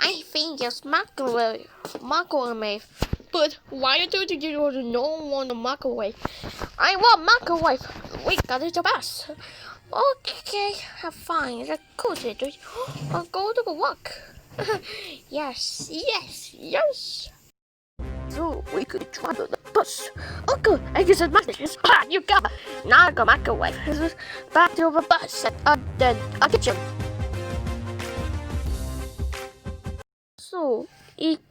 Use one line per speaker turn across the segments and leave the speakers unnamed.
I think it's microwave. But why do you don't want a microwave? I want microwave. We got it the best. Okay, fine. Let's go to it. I'll go to the work. Yes. So we could travel the bus. Oh, good. I guess it's messages. You got it. Now I got microwave. Back to the bus and then a kitchen. So,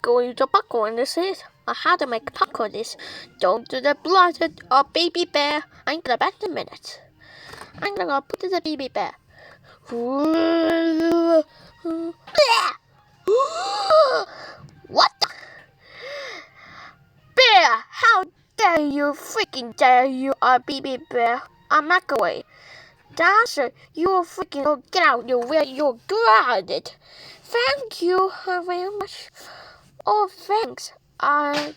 going to popcorn this is. How to make popcorn is. Don't do the blood or baby bear. I'm gonna back in a minute. I'm gonna put the baby bear. What the? Bear, how dare you freaking dare you are baby bear? I'm microwave. Dasher, you're freaking get out your way, you're grounded. Thank you very much. Oh, thanks.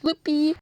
Loopy.